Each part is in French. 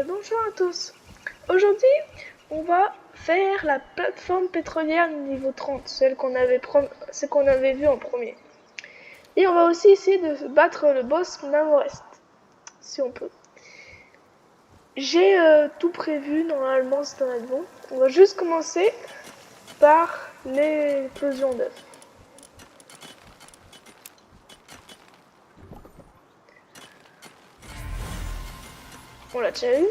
Bonjour à tous. Aujourd'hui, on va faire la plateforme pétrolière niveau 30, celle qu'on avait vu en premier. Et on va aussi essayer de battre le boss Nord-Ouest, si on peut. J'ai tout prévu, normalement c'est dans la bon. On va juste commencer par l'éclosion d'œufs. On l'a déjà eu.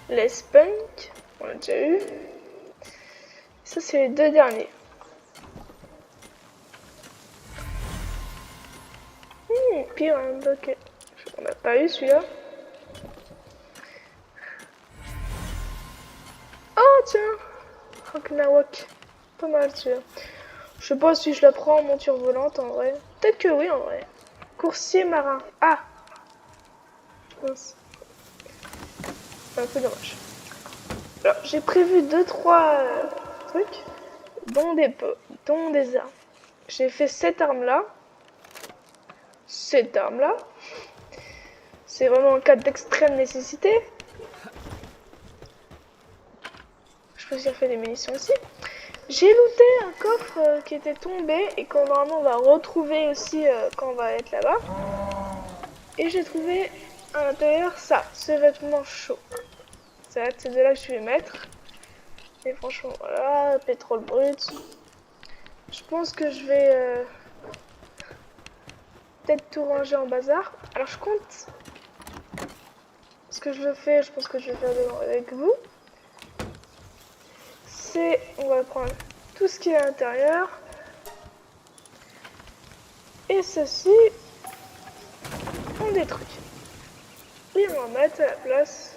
Les Spunk, on l'a déjà eu. Ça, c'est les deux derniers. Pire, ok. On n'a pas eu celui-là. Oh, tiens! Ragnarok. Pas mal celui-là. Je sais pas si je la prends en monture volante en vrai. Peut-être que oui en vrai. Coursier marin. Ah! Mince. C'est un peu dommage. Alors, j'ai prévu 2-3 trucs, dont des armes. J'ai fait cette arme-là. Cette arme-là. C'est vraiment en cas d'extrême nécessité. Je peux aussi faire des munitions aussi. J'ai looté un coffre qui était tombé et qu'on normalement on va retrouver aussi quand on va être là-bas. Et j'ai trouvé à l'intérieur ça, ce vêtement chaud. C'est de là que je vais mettre. Et franchement, voilà, pétrole brut. Je pense que je vais peut-être tout ranger en bazar. Alors je compte. Ce que je le fais, je pense que je vais faire avec vous. C'est, on va prendre tout ce qui est à l'intérieur. Et ceci, ont des trucs. Et on va mettre à la place.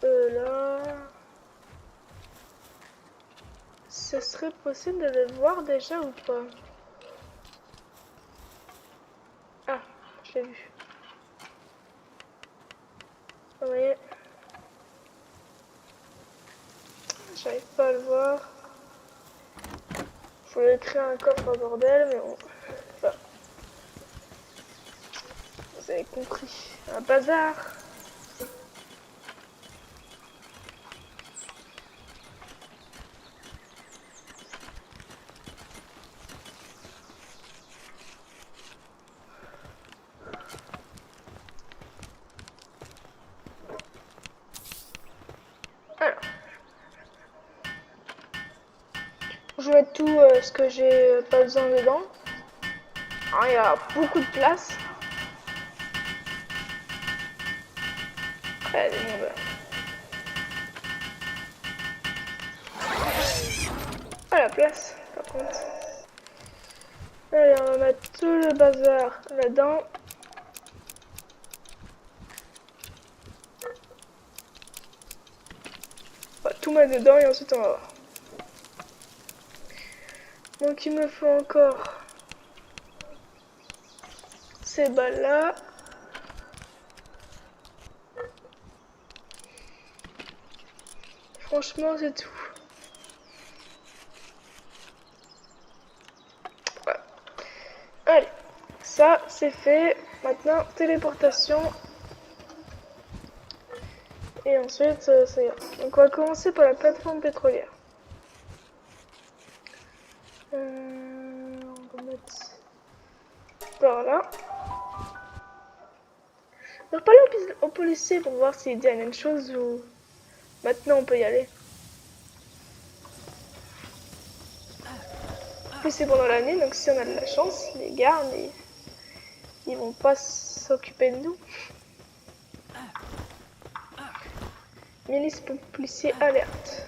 Là. Ce serait possible de le voir déjà ou pas? Ah, je l'ai vu. Vous voyez? J'arrive pas à le voir. Je voulais créer un coffre à bordel, mais bon. Enfin, vous avez compris. Un bazar. Alors. Je vais mettre tout ce que j'ai pas besoin dedans. Alors, il y a beaucoup de place. Allez, bon, pas la place, par contre. Allez, on va mettre tout le bazar là-dedans. On va tout mettre dedans et ensuite on va voir. Donc il me faut encore ces balles là. Franchement c'est tout. Voilà. Allez, ça c'est fait. Maintenant téléportation. Et ensuite ça ira. Donc on va commencer par la plateforme pétrolière. On va mettre par là. On va parler au policier pour voir s'il dit la même chose ou maintenant on peut y aller. Plus c'est pendant l'année, donc si on a de la chance, les gardes ils vont pas s'occuper de nous. Milice policier alerte.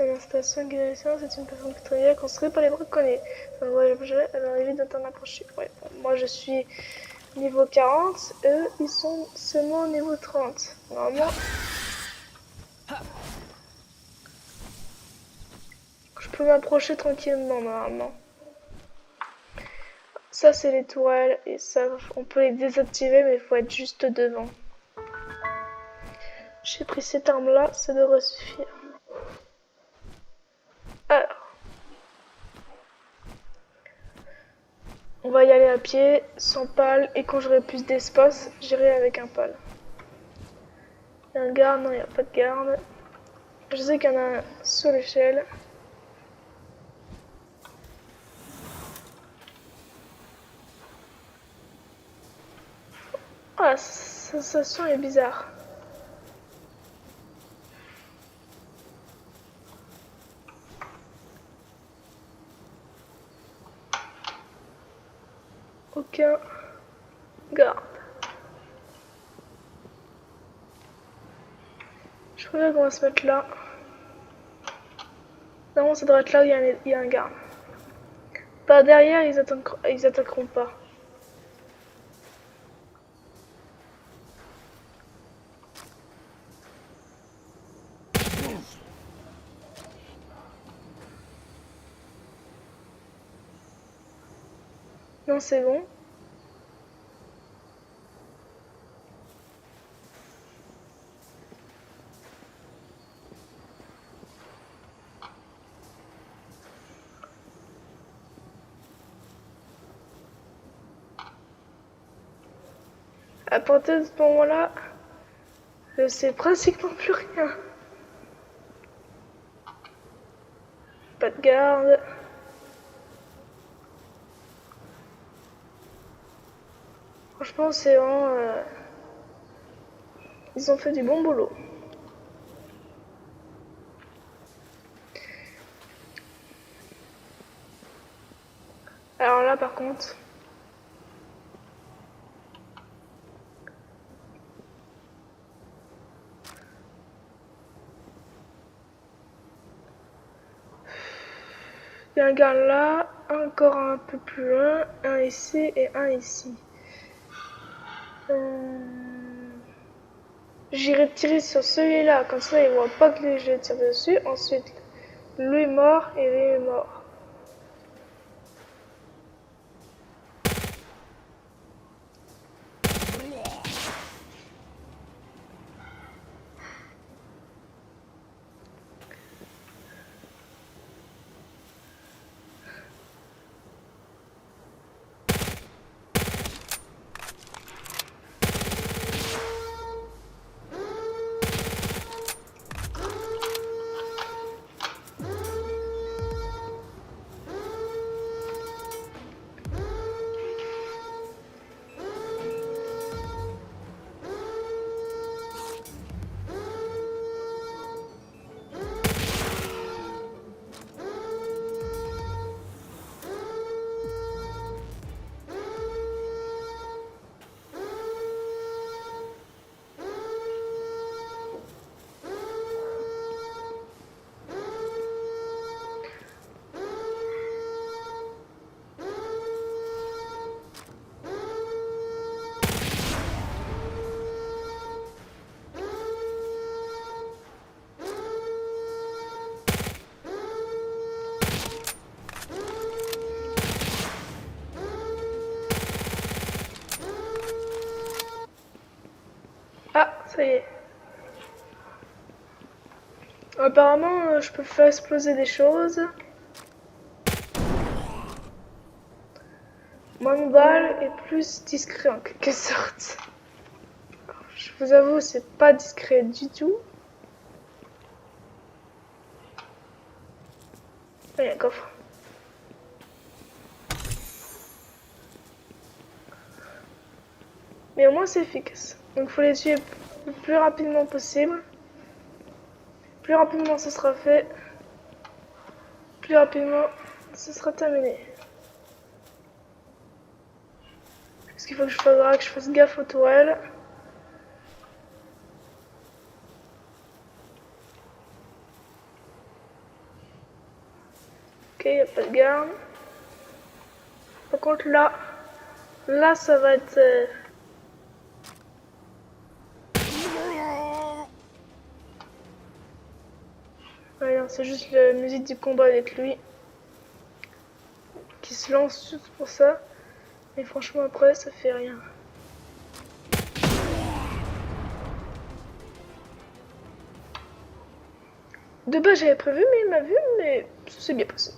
L'installation de guérison, c'est une plateforme pétrolière construite par les braconniers. Alors évite de t'en approcher. Ouais, moi je suis niveau 40, eux ils sont seulement niveau 30. Normalement, je peux peux m'approcher tranquillement normalement. Ça c'est les tourelles et ça on peut les désactiver mais il faut être juste devant. J'ai pris cette arme là, ça devrait suffire. Alors, on va y aller à pied, sans pale, et quand j'aurai plus d'espace, j'irai avec un pale. Il y a un garde, non il n'y a pas de garde. Je sais qu'il y en a un sur l'échelle. Ah, cette sensation est bizarre. Aucun garde. Je crois qu'on va se mettre là. Normalement, ça devrait être là où il y a un garde. Par derrière, ils attaqueront pas. Non, c'est bon. À partir de ce moment-là, je sais pratiquement plus rien. Pas de garde. Franchement, c'est vraiment... Ils ont fait du bon boulot. Alors là, par contre... Il y a un gars là, encore un peu plus loin, un ici et un ici. J'irai tirer sur celui-là, comme ça il voit pas que je tire dessus. Ensuite, lui est mort et lui est mort. Ah, ça y est. Apparemment, je peux faire exploser des choses. Moins de balles et plus discret en quelque sorte. Je vous avoue, c'est pas discret du tout. Il y a un coffre. Mais au moins c'est efficace. Donc il faut les tuer le plus rapidement possible. Plus rapidement ce sera fait, plus rapidement ce sera terminé. Parce qu'il faut que je fasse gaffe aux tourelles. Ok, il n'y a pas de garde. Par contre là ça va être... Ouais, non, c'est juste la musique du combat avec lui qui se lance juste pour ça. Mais franchement après ça fait rien. De base j'avais prévu mais il m'a vu mais ça s'est bien passé.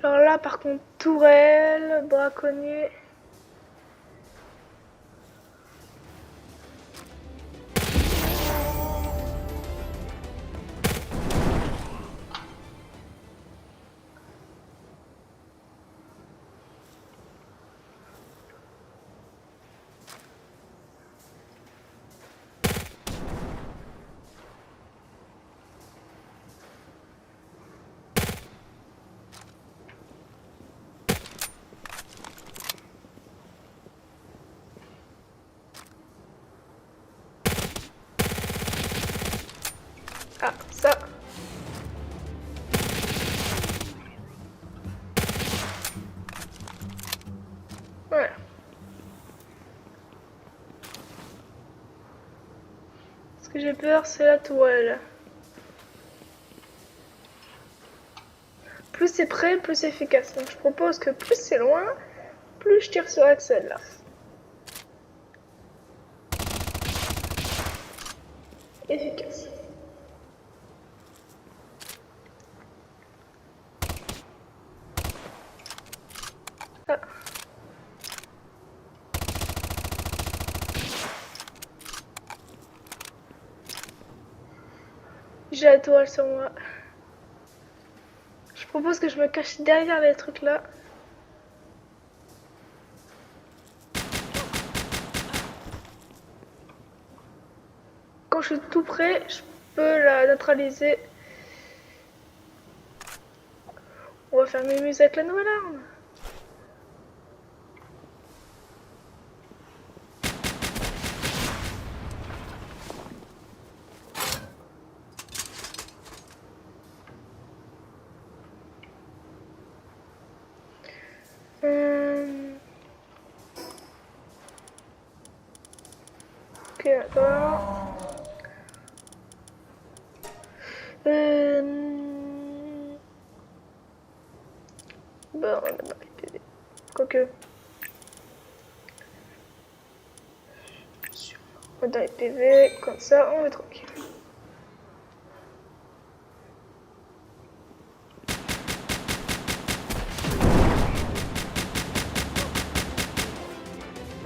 Alors là par contre tourelle, braconnier. Ah, ça. Voilà. Ce que j'ai peur, c'est la tourelle. Plus c'est près, plus c'est efficace. Donc je propose que plus c'est loin, plus je tire sur Axel là. Efficace. Ah. J'ai la tourelle sur moi. Je propose que je me cache derrière les trucs là. Quand je suis tout près, je peux la neutraliser. On va faire mémuse avec la nouvelle arme. Ok, d'accord. Bon, on a pas les PV. Quoique. On va dans les PV, comme ça, on est tranquille.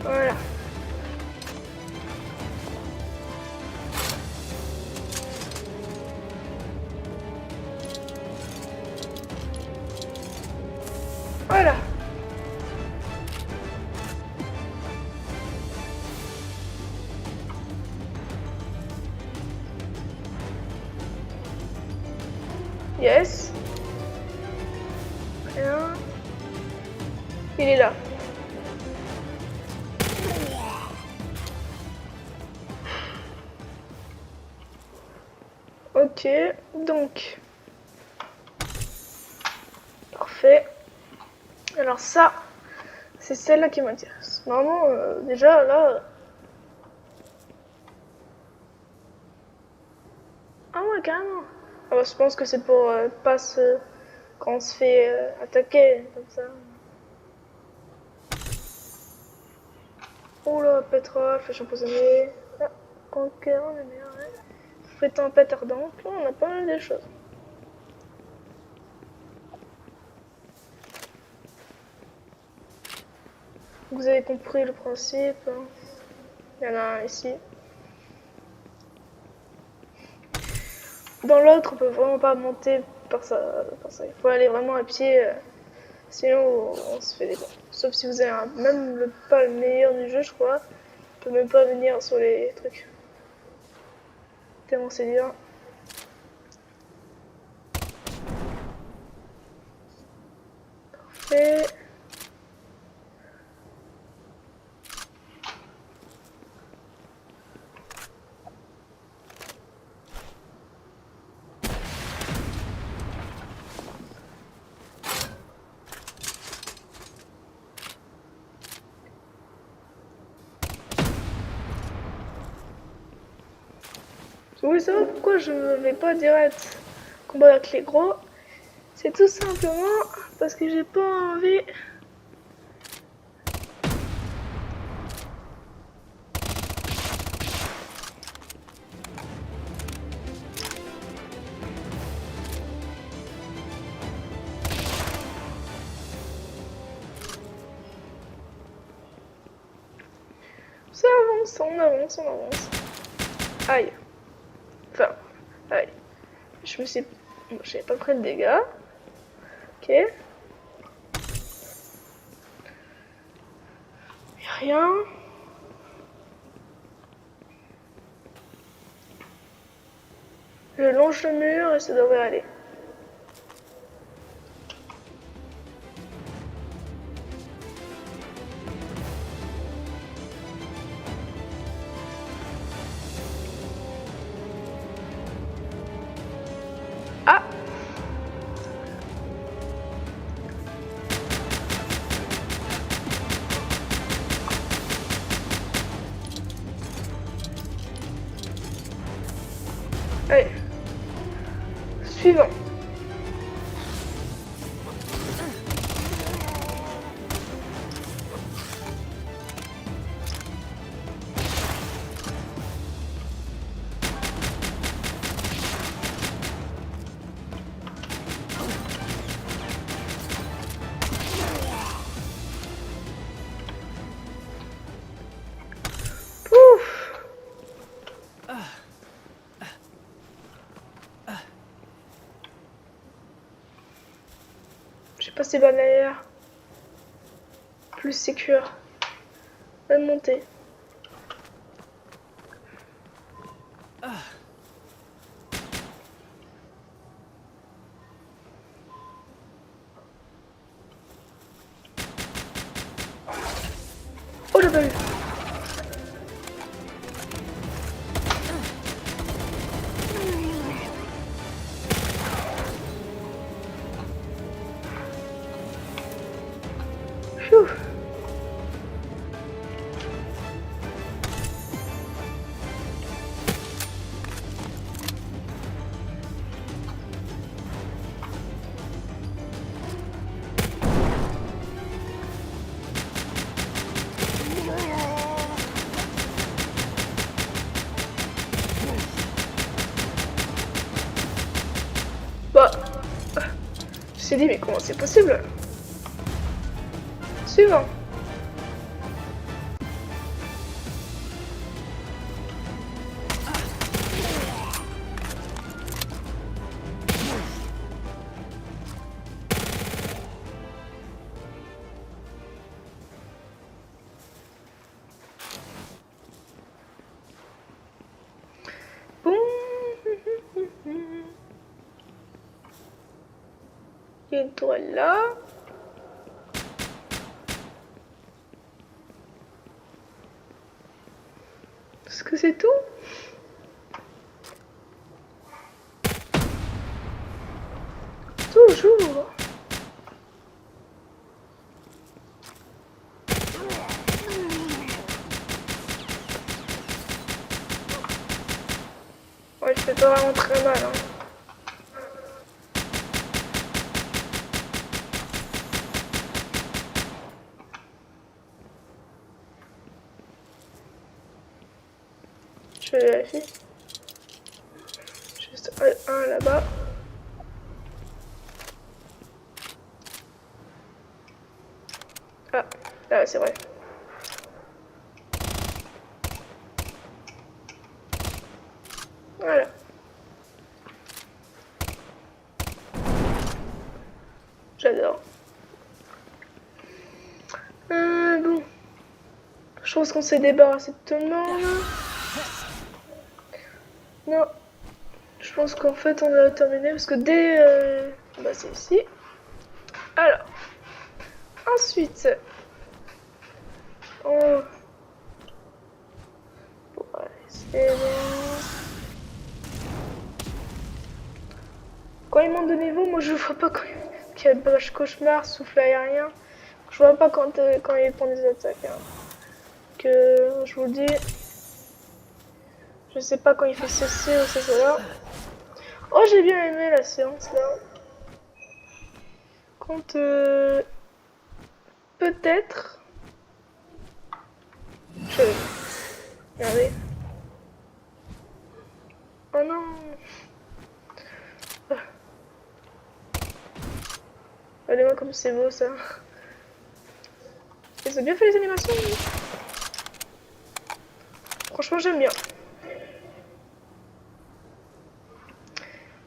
Voilà. Voilà. Yes. Rien. Il est là. Ok, donc. Parfait. Alors ça, c'est celle-là qui m'intéresse. Normalement, déjà là... Ah ouais, carrément. Ah bah, je pense que c'est pour pas se... quand on se fait attaquer, comme ça. Oula, pétrole, flèche empoisonnée. Ah, conquérant les meilleurs. Fait tempête ardente. Là, on a pas mal de choses. Vous avez compris le principe. Hein. Il y en a un ici. Dans l'autre, on peut vraiment pas monter par ça. Il faut aller vraiment à pied. Sinon, on se fait des dents. Sauf si vous avez même pas le meilleur du jeu, je crois. On peut même pas venir sur les trucs. Tellement c'est dur. Parfait. Vous voulez savoir pourquoi je ne vais pas direct combat avec les gros? C'est tout simplement parce que j'ai pas envie. Ça avance, on avance, on avance. Aïe. Enfin, aïe. Je me suis... Bon, j'avais pas pris de dégâts. Ok. Y'a rien. Je longe le mur et ça devrait aller. Ah! Allez. Suivant. Ouf! J'ai passé balnéaire. Plus sécure. Même montée. Oh, j'ai pas vu. Phew. Bah, je me suis dit, mais comment c'est possible? Suivant. Boum. Il y a une tourelle là. Est-ce que c'est tout? Toujours. Ouais, je fais pas vraiment très mal. Hein. Je vais vérifier. Juste un là-bas. Ah, là, c'est vrai. Voilà. J'adore. Bon. Je pense qu'on s'est débarrassé de tout le monde. Non. Je pense qu'en fait on a terminé parce que dès... bah c'est ici. Alors. Ensuite. On... Bon, allez, c'est bon. Quand ils montent de niveau, moi je vois pas quand il y a brèche cauchemar, souffle aérien. Je vois pas quand ils font des attaques. Hein. Que je vous le dis. Je sais pas quand il fait ceci ou cela. Oh, j'ai bien aimé la séance là. Quand peut-être. Regardez. Oh non. Regardez-moi comme c'est beau ça. Ils ont bien fait les animations. Franchement, j'aime bien.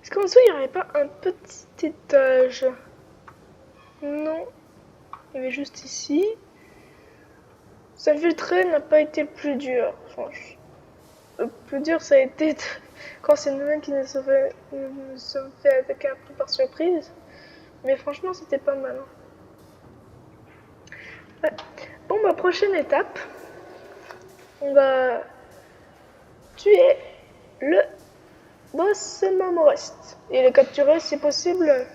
Est-ce qu'en dessous, il n'y aurait pas un petit étage? Non. Il y avait juste ici. S'infiltrer n'a pas été le plus dur. Franchement. Le plus dur, ça a été quand c'est nous-mêmes qui nous sommes fait attaquer un peu par surprise. Mais franchement, c'était pas mal. Ouais. Bon, bah, prochaine étape. On va tuer le boss Mamorest. Et le capturer si possible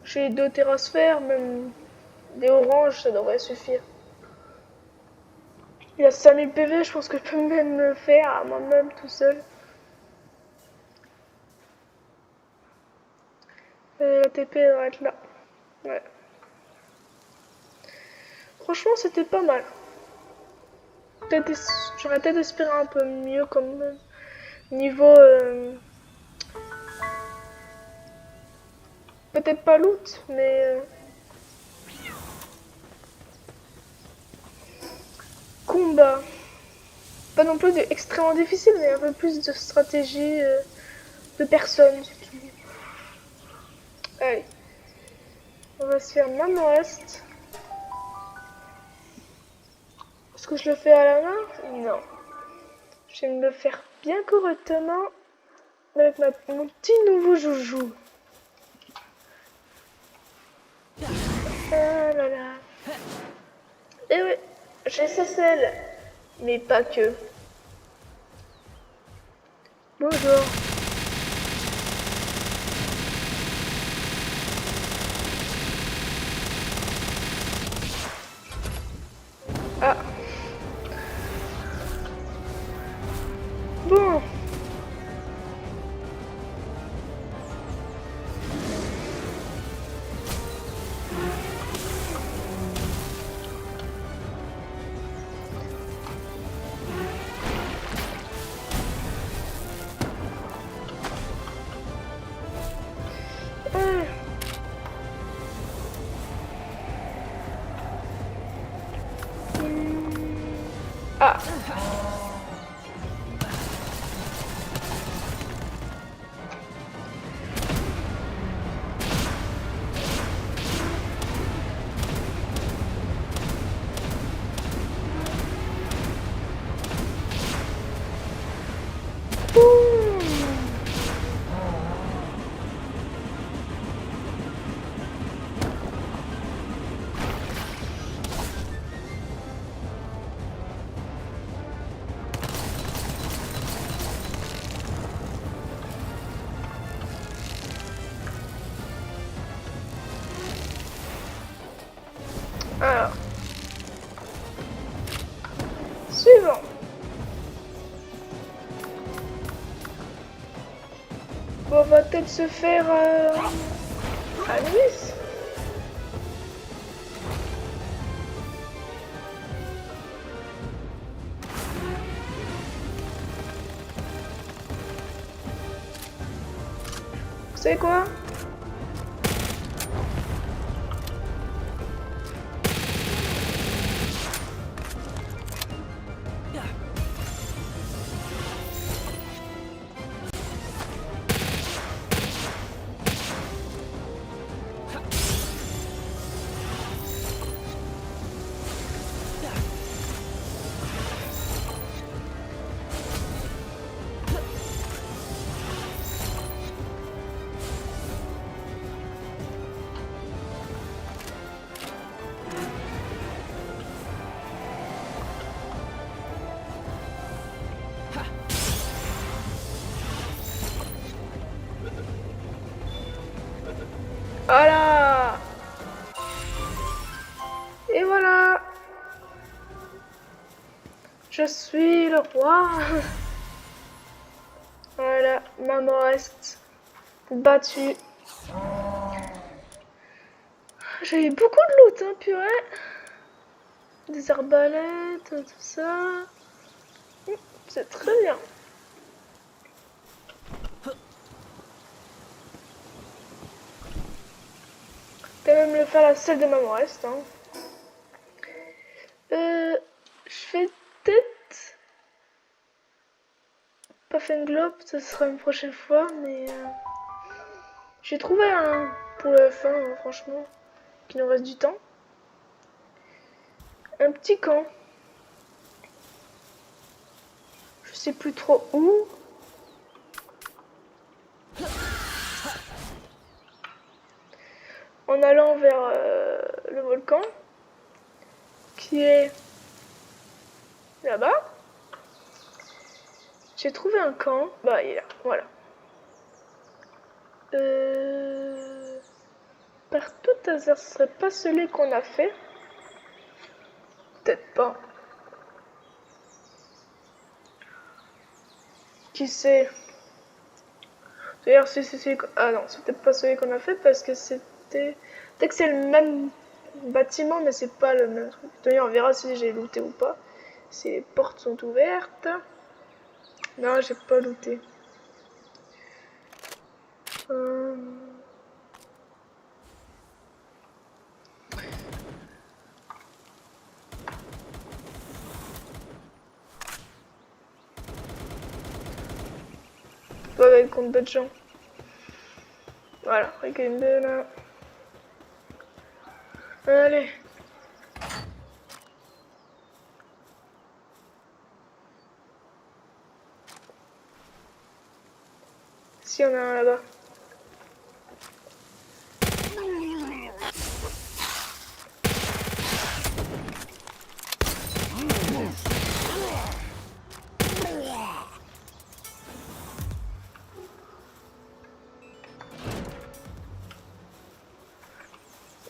chez 2 terrasphères, même des oranges, ça devrait suffire. Il a 5000 PV, je pense que je peux même le faire à moi-même tout seul. Et la TP doit être là. Ouais. Franchement, c'était pas mal. J'aurais peut-être espéré un peu mieux comme niveau. Peut-être pas loot, mais. Combat. Pas non plus extrêmement difficile, mais un peu plus de stratégie de personnes. Allez. On va se faire Mamorest. Est-ce que je le fais à la main? Non. Je vais me le faire bien correctement avec mon petit nouveau joujou. Ah là là. Et oui, j'ai SSL, mais pas que. Bonjour. Ah. Bon. Ah. Alors. Suivant. Bon, on va peut-être se faire à Nice. Vous savez quoi? Voilà. Et voilà. Je suis le roi. maman reste battue. J'ai eu beaucoup de loot, hein, purée. Des arbalètes, tout ça. C'est très bien. Je vais même le faire la celle de maman reste. Hein. Je fais peut-être pas fait une globe, ça sera une prochaine fois, mais j'ai trouvé un pour la fin, hein, franchement, qu'il nous reste du temps. Un petit camp. Je sais plus trop où. En allant vers le volcan, qui est là-bas. J'ai trouvé un camp. Bah, il est là, voilà. Par tout hasard, ce serait pas celui qu'on a fait. Peut-être pas. Qui sait? D'ailleurs, si c'est... Ah non, c'est peut-être pas celui qu'on a fait parce que c'était... Peut-être que c'est le même bâtiment, mais c'est pas le même truc. D'ailleurs, on verra si j'ai looté ou pas. Si les portes sont ouvertes. Non, j'ai pas looté. Pas avec contre d'autres gens. Voilà, regain de là. Allez. Si, on a un là-bas.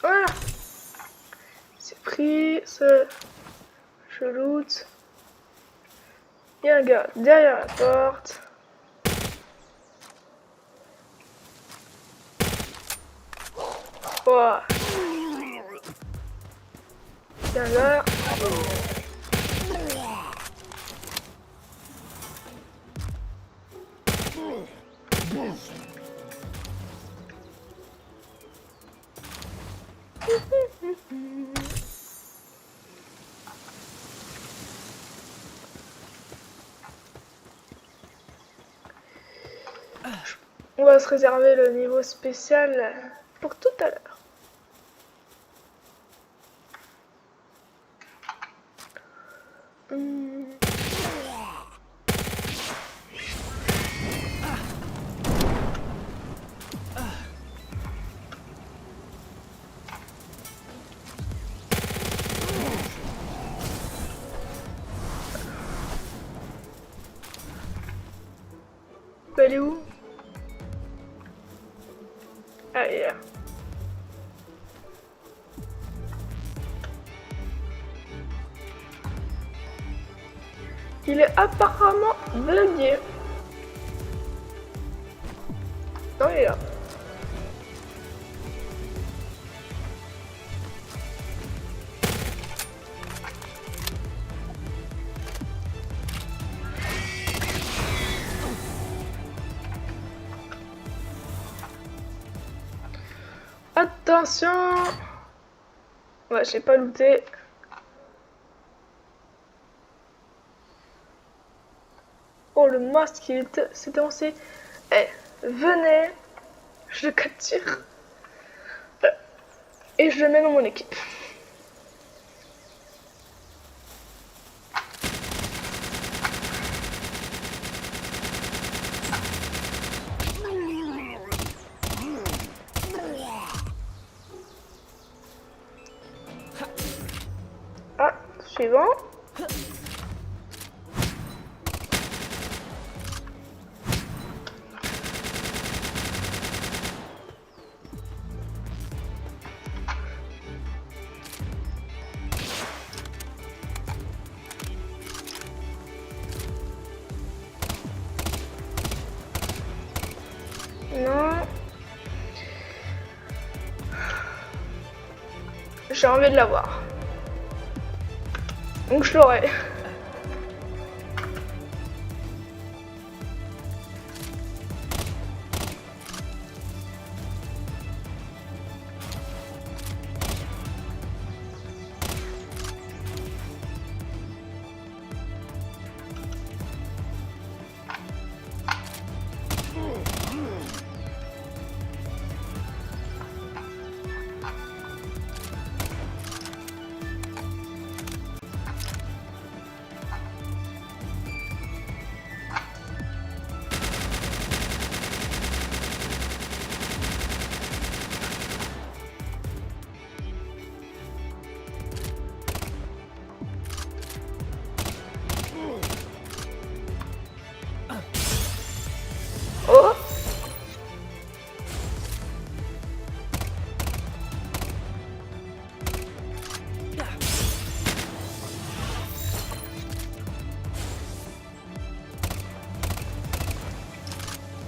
Voilà. C'est pris, ça. Je loot. Il y a un gars derrière la porte. Wow. Tiens là. On va se réserver le niveau spécial pour tout à l'heure. Elle est où? Ah, il est là. Il est apparemment bugué. Non, il est là. Attention! Ouais, j'ai pas looté. Oh, le masque, il était... C'était lancé. Eh, venez, je le capture. Et je le mets dans mon équipe. Ah, suivant. J'ai envie de l'avoir. Donc je l'aurai. Oh!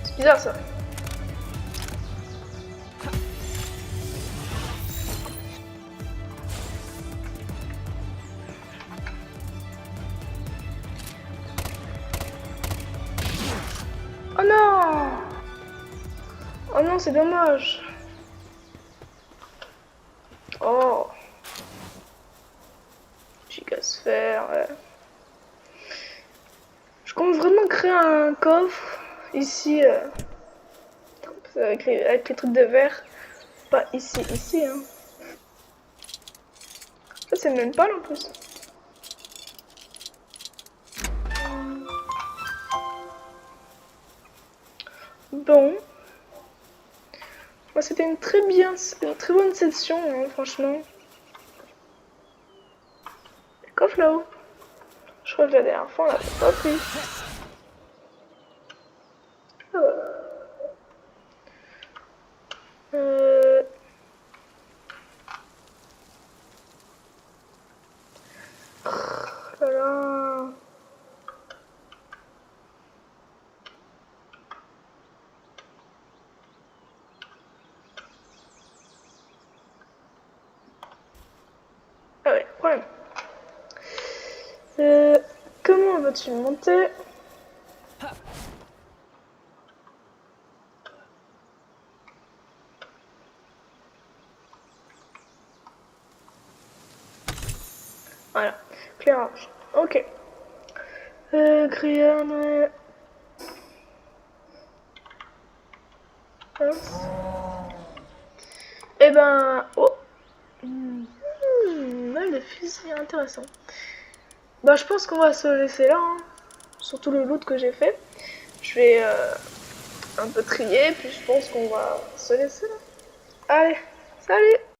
C'est bizarre ça. Oh non! Oh non, c'est dommage. Oh. Gigasphère, ouais. Je compte vraiment créer un coffre ici avec les trucs de verre. Pas ici, ici hein. Ça c'est même pas là en plus. Bon. Moi c'était une très bonne session hein, franchement. Le coffre là-haut. Je crois que la dernière fois on l'avait pas pris. Voilà. Ah ouais, problème. Comment vas-tu monter? Voilà, clairage. Ok. Grillade. Et ben. Oh. Le fusil intéressant. Bah, je pense qu'on va se laisser là. Hein. Surtout le loot que j'ai fait. Je vais un peu trier. Puis je pense qu'on va se laisser là. Allez, salut!